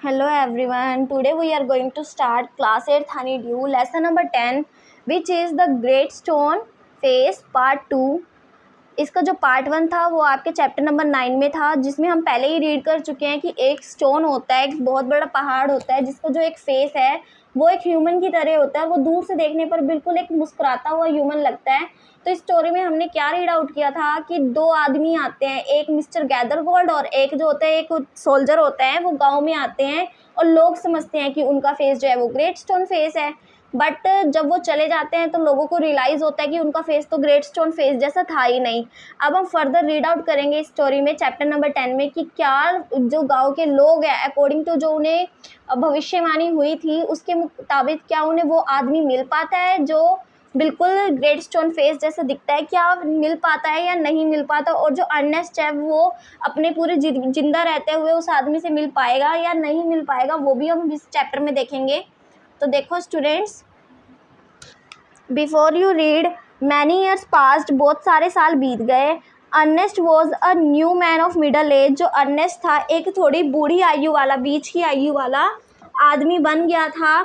Hello everyone. Today we are going to start class 8th Honeydew lesson number 10 which is the Great Stone Face part 2. इसका जो part 1 था वो आपके chapter number 9 में था, जिसमें हम पहले ही रीड कर चुके हैं कि एक स्टोन होता है, एक बहुत बड़ा पहाड़ होता है जिसका जो एक फेस है वो एक ह्यूमन की तरह होता है। वो दूर से देखने पर बिल्कुल एक मुस्कुराता हुआ ह्यूमन लगता है। तो इस स्टोरी में हमने क्या रीड आउट किया था कि दो आदमी आते हैं, एक मिस्टर गैदरगोल्ड और एक जो होता है एक सोल्जर होता है, वो गाँव में आते हैं और लोग समझते हैं कि उनका फेस जो है वो ग्रेट स्टोन फेस है। बट जब वो चले जाते हैं तो लोगों को रियलाइज़ होता है कि उनका फेस तो ग्रेट स्टोन फेस जैसा था ही नहीं। अब हम फर्दर रीड आउट करेंगे इस स्टोरी में चैप्टर नंबर 10 में कि क्या जो गांव के लोग हैं अकॉर्डिंग टू जो उन्हें भविष्यवाणी हुई थी उसके मुताबिक क्या उन्हें वो आदमी मिल पाता है जो बिल्कुल ग्रेट स्टोन फेस जैसा दिखता है, क्या मिल पाता है या नहीं मिल पाता, और जो अर्नेस्ट है वो अपने पूरे जिंदा रहते हुए उस आदमी से मिल पाएगा या नहीं मिल पाएगा, वो भी हम इस चैप्टर में देखेंगे। तो देखो students, before you read many years passed, बहुत सारे साल बीत गए। Ernest was a new man of middle age, जो अर्नेस्ट था एक थोड़ी बूढ़ी आयु वाला, बीच की आयु वाला आदमी बन गया था।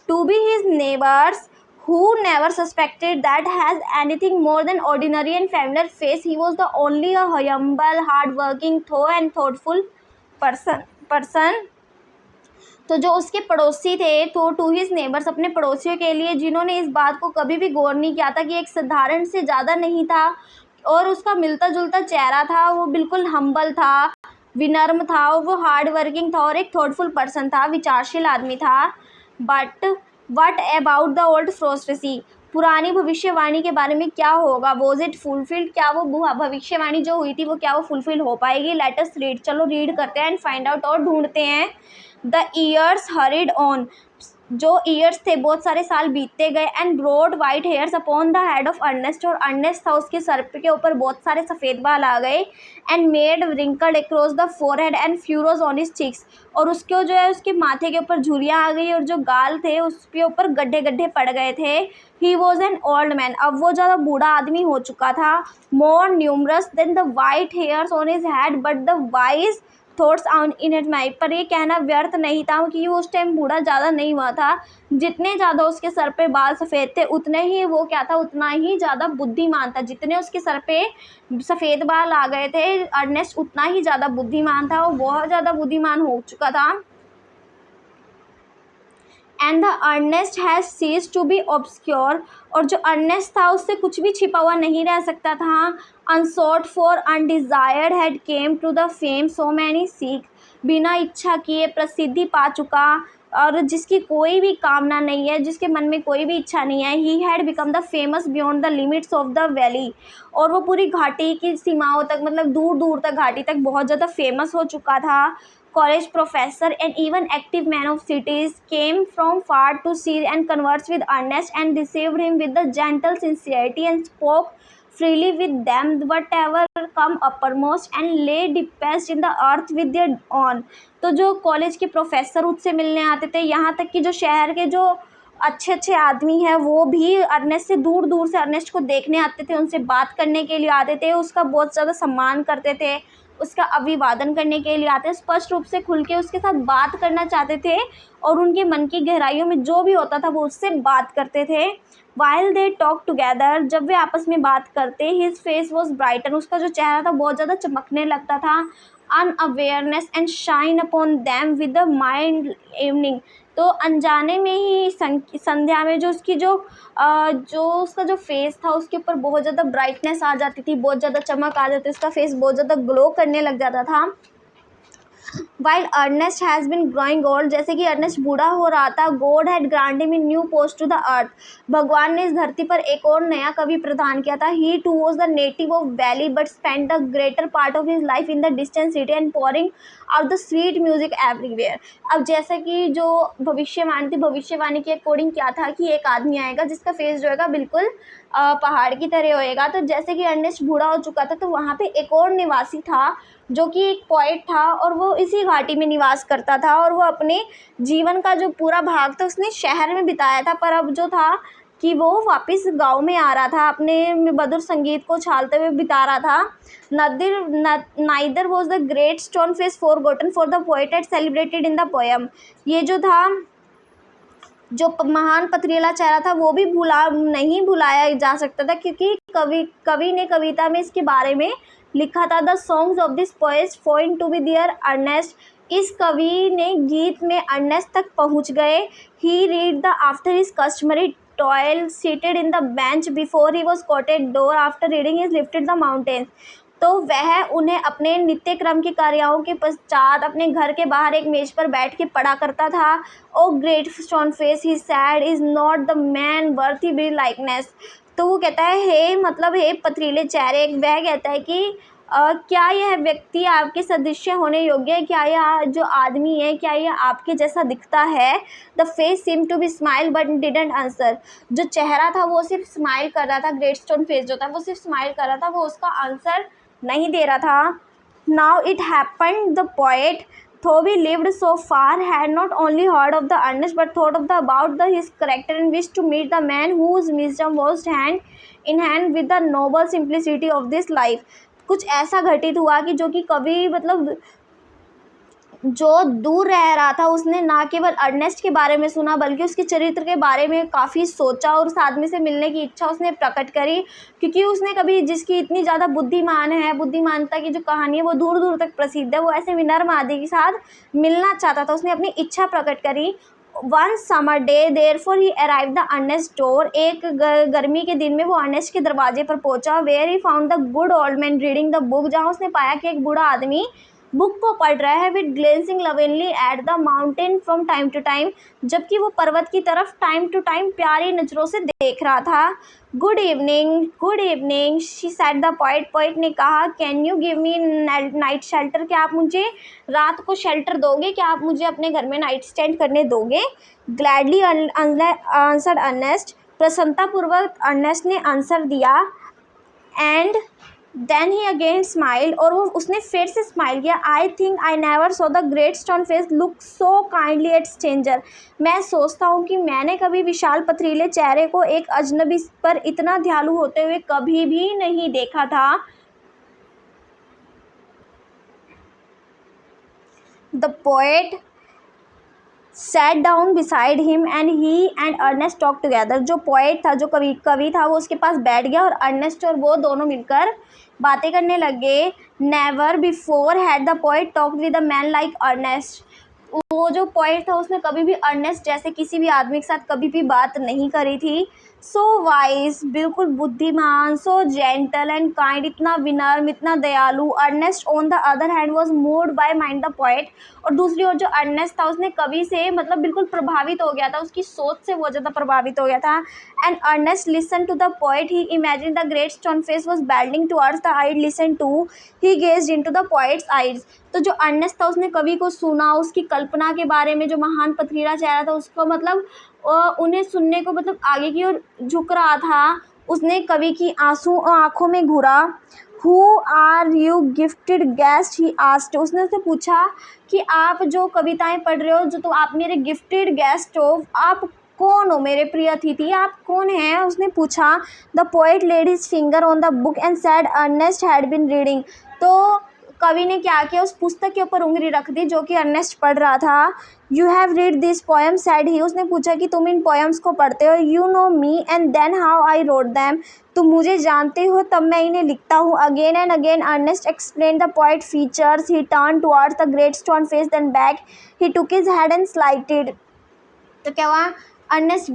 To be his neighbours who never suspected that has anything more than ordinary and familiar face, he was the only a humble, hard-working, thorough and thoughtful person. तो जो उसके पड़ोसी थे, तो टू हिज नेबर्स, अपने पड़ोसियों के लिए जिन्होंने इस बात को कभी भी गौर नहीं किया था कि एक साधारण से ज़्यादा नहीं था और उसका मिलता जुलता चेहरा था, वो बिल्कुल हम्बल था, विनम्र था, और वो हार्ड वर्किंग था और एक थॉटफुल पर्सन था, विचारशील आदमी था। But what about the old prophecy, पुरानी भविष्यवाणी के बारे में क्या होगा? वॉज इट फुलफिल्ड, क्या वो भविष्यवाणी जो हुई थी वो क्या वो फुलफिल हो पाएगी? लेट अस रीड, चलो रीड करते हैं एंड फाइंड आउट और ढूंढते हैं। द ईयर्स हरिड ऑन, जो ईयर्स थे बहुत सारे साल बीतते गए, and broad white hairs upon the head of Ernest, और अर्नेस्ट था उसके सर के ऊपर बहुत सारे सफ़ेद बाल आ गए। And made wrinkled across the forehead and furrows on his cheeks, और उसको जो है उसके माथे के ऊपर झुर्रियाँ आ गई और जो गाल थे उसके ऊपर गड्ढे गड्ढे पड़ गए थे। He was an old man, अब वो ज़्यादा बूढ़ा आदमी हो चुका था। More numerous than the white hairs on his head but the wise thoughts on in it mind, पर ये कहना व्यर्थ नहीं था कि वो उस टाइम बूढ़ा ज़्यादा नहीं हुआ था। जितने ज़्यादा उसके सर पे बाल सफ़ेद थे उतने ही वो क्या था, उतना ही ज़्यादा बुद्धिमान था। जितने उसके सर पे सफ़ेद बाल आ गए थे अर्नेस्ट उतना ही ज़्यादा बुद्धिमान था, वो बहुत ज़्यादा बुद्धिमान हो चुका था। And the Ernest has cease to be obscure, और जो अर्नेस्ट था उससे कुछ भी छिपा हुआ नहीं रह सकता था। Unsought for undesired had come to the fame so many seek, बिना इच्छा किए प्रसिद्धि पा चुका और जिसकी कोई भी कामना नहीं है, जिसके मन में कोई भी इच्छा नहीं है। He had become the famous beyond the limits of the valley, और वो पूरी घाटी की सीमाओं तक, मतलब दूर दूर तक घाटी तक बहुत ज़्यादा फेमस हो चुका था। College professor and even active man of cities came from far to see and converse with Ernest and received him with the gentle sincerity and spoke freely with them whatever come uppermost and lay deepest in the earth with their own। तो जो college के professor उससे मिलने आते थे, यहाँ तक कि जो शहर के जो अच्छे अच्छे आदमी हैं वो भी अर्नेस्ट से दूर दूर से अर्नेस्ट को देखने आते थे, उनसे बात करने के लिए आते थे, उसका बहुत ज़्यादा सम्मान करते थे, उसका अभिवादन करने के लिए आते, स्पष्ट रूप से खुल के उसके साथ बात करना चाहते थे और उनके मन की गहराइयों में जो भी होता था वो उससे बात करते थे। वाइल दे टॉक टुगेदर, जब वे आपस में बात करते, हिज फेस वॉज ब्राइटन, उसका जो चेहरा था बहुत ज़्यादा चमकने लगता था। Unawareness and shine upon them with the mind evening, तो अनजाने में ही संध्या में जो उसकी जो उसका जो फेस था उसके ऊपर बहुत ज़्यादा ब्राइटनेस आ जाती थी, बहुत ज़्यादा चमक आ जाती थी, उसका फेस बहुत ज़्यादा ग्लो करने लग जाता था। While Ernest has been growing old, जैसे कि अर्नेस्ट बूढ़ा हो रहा था, God had granted him new post to the earth, भगवान ने इस धरती पर एक और नया कवि प्रदान किया था। He too was the native of valley but spend the greater part of his life in the distant city and pouring out the sweet music everywhere. अब जैसा कि जो भविष्यवाणी थी, भविष्यवाणी के अकॉर्डिंग क्या था कि एक आदमी आएगा जिसका फेस जो है बिल्कुल पहाड़ की तरह होएगा। तो जैसे कि अर्नेस्ट बूढ़ा हो चुका था तो वहाँ पे एक और निवासी था जो कि एक पोइट था और वो इसी घाटी में निवास करता था और वो अपने जीवन का जो पूरा भाग था उसने शहर में बिताया था, पर अब जो था कि वो वापस गांव में आ रहा था, अपने मधुर संगीत को छालते हुए बिता रहा था। Neither was the great stone face forgotten for the poet at celebrated in the poem. ये जो था, जो महान पथरीला चेहरा था, वो भी नहीं भुलाया जा सकता था, क्योंकि कवि ने कविता में इसके बारे में लिखा था। The songs of this poet point to be their Ernest. इस कवि ने गीत में अर्नेस्ट तक पहुंच गए। He read the after his customary toil seated in the bench before he was coated door after reading is lifted the mountains. तो वह उन्हें अपने नित्य क्रम की कार्यों के पश्चात अपने घर के बाहर एक मेज पर बैठ के पढ़ा करता था। O great stone face he said is not the man worth be likeness. तो वो कहता है, हे मतलब हे पथरीले चेहरे, वह कहता है कि क्या यह व्यक्ति आपके सदृश होने योग्य है? क्या यह जो आदमी है, क्या यह आपके जैसा दिखता है? The face seem to be smile but didn't answer. जो चेहरा था वो सिर्फ स्माइल कर रहा था, ग्रेट स्टोन फेस जो था वो सिर्फ स्माइल कर रहा था, वो उसका आंसर नहीं दे रहा था। Now it happened the poet though he lived so far had not only heard of the Ernest but thought of his character and wished to meet the man whose wisdom was hand in hand with the noble simplicity of this life। कुछ ऐसा घटित हुआ कि जो कि कवि मतलब जो दूर रह रहा था, उसने ना केवल अर्नेस्ट के बारे में सुना बल्कि उसके चरित्र के बारे में काफ़ी सोचा और उस आदमी से मिलने की इच्छा उसने प्रकट करी, क्योंकि उसने कभी जिसकी इतनी ज़्यादा बुद्धिमानता की जो कहानी है वो दूर दूर तक प्रसिद्ध है, वो ऐसे विनम्र आदि के साथ मिलना चाहता था। उसने अपनी इच्छा प्रकट करी। One summer day therefore he arrived the Ernest door. एक गर्मी के दिन में वो अर्नेस्ट के दरवाजे पर पहुंचा। Where he found the good old man reading the book. जहाँ उसने पाया कि एक बूढ़ा आदमी बुक को पढ़ रहा है। With glancing lovingly at the mountain from time to time, जबकि वो पर्वत की तरफ टाइम टू टाइम प्यारी नज़रों से देख रहा था। Good evening she said the poet. Poet ने कहा, can you give me night shelter? क्या आप मुझे रात को शेल्टर दोगे? क्या आप मुझे अपने घर में नाइट स्टैंड करने दोगे? Gladly answered Ernest. प्रसन्नतापूर्वक अर्नेस्ट ने आंसर दिया। And then he again smile, और वो उसने फिर से स्माइल किया। I think I never saw the great stone face look so kindly at stranger. मैं सोचता हूँ कि मैंने कभी विशाल पथरीले चेहरे को एक अजनबी पर इतना दयालु होते हुए कभी भी नहीं देखा था। The poet sat down beside him and he and Ernest talked together। जो पोएट था, जो कवि था, वो उसके पास बैठ गया और अर्नेस्ट और वो दोनों मिलकर बातें करने लगे। Never before had the poet talked with a man like Ernest. वो जो पोएट था उसने कभी भी अर्नेस्ट जैसे किसी भी आदमी के साथ कभी भी बात नहीं करी थी। सो वाइज, बिल्कुल बुद्धिमान, सो जेंटल एंड काइंड, इतना विनम्र, इतना दयालु। Ernest on the other hand was moved by mind the poet. और दूसरी ओर जो अर्नेस्ट था उसने कवि से मतलब बिल्कुल प्रभावित हो गया था, उसकी सोच से बहुत ज़्यादा प्रभावित हो गया था। And Ernest listen to the poet. He imagine the great stone face was bending towards the eyed listen to. He gazed into the poet's eyes. तो जो अर्नेस्ट था उसने कवि को सुना, उसकी कल्पना के बारे में, जो महान पथरीला चेहरा था उसको मतलब उन्हें सुनने को मतलब आगे की ओर झुक रहा था। उसने कवि की आंखों में घूरा। Who are you gifted guest? He asked. उसने उससे पूछा कि आप जो कविताएं पढ़ रहे हो, जो तो आप मेरे गिफ्टेड गेस्ट हो, आप कौन हो मेरे प्रिय अतिथि, आप कौन हैं? उसने पूछा। The poet laid his finger on the book and said Ernest had been reading. तो कवि ने क्या किया, उस पुस्तक के ऊपर उंगली रख दी जो कि अर्नेस्ट पढ़ रहा था। You have read this poem said he. उसने पूछा कि तुम इन पोएम्स को पढ़ते हो। You know me and then how I wrote them. तुम मुझे जानते हो तब मैं इन्हें लिखता हूँ। Again and again Ernest explain the poet features. He turn towards the great stone face then back. He took his head and slighted. तो क्या हुआ, अर्नेस्ट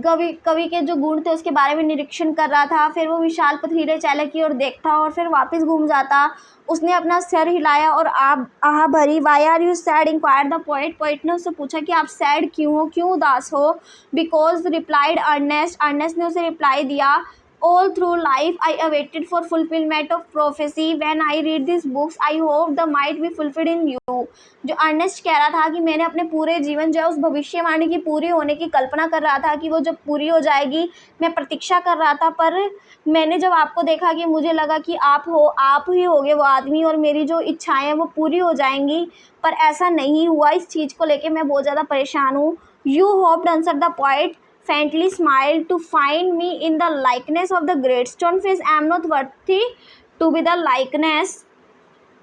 कवि के जो गुण थे उसके बारे में निरीक्षण कर रहा था। फिर वो विशाल पथरीले चेहरे की ओर देखता और फिर वापस घूम जाता। उसने अपना सिर हिलाया और आह भरी। Why are you sad? Inquired the poet. Poet ने उससे पूछा कि आप सैड क्यों हो, क्यों उदास हो? Because replied Ernest. अर्नेस्ट ने उसे रिप्लाई दिया, all through life I awaited for fulfillment of prophecy। when I read these books I hope the might be fulfilled in you। जो अर्नेस्ट कह रहा था कि मैंने अपने पूरे जीवन जो है उस भविष्यवाणी की पूरी होने की कल्पना कर रहा था कि वो जब पूरी हो जाएगी, मैं प्रतीक्षा कर रहा था। पर मैंने जब आपको देखा कि मुझे लगा कि आप ही होगे वो आदमी और मेरी जो इच्छाएं हैं वो पूरी हो जाएंगी, पर ऐसा नहीं हुआ। इस चीज़ को लेके मैं बहुत ज़्यादा परेशान हूँ। You hoped, answer the poet. faintly smiled, to find me in the likeness of the great stone face. I am not worthy to be the likeness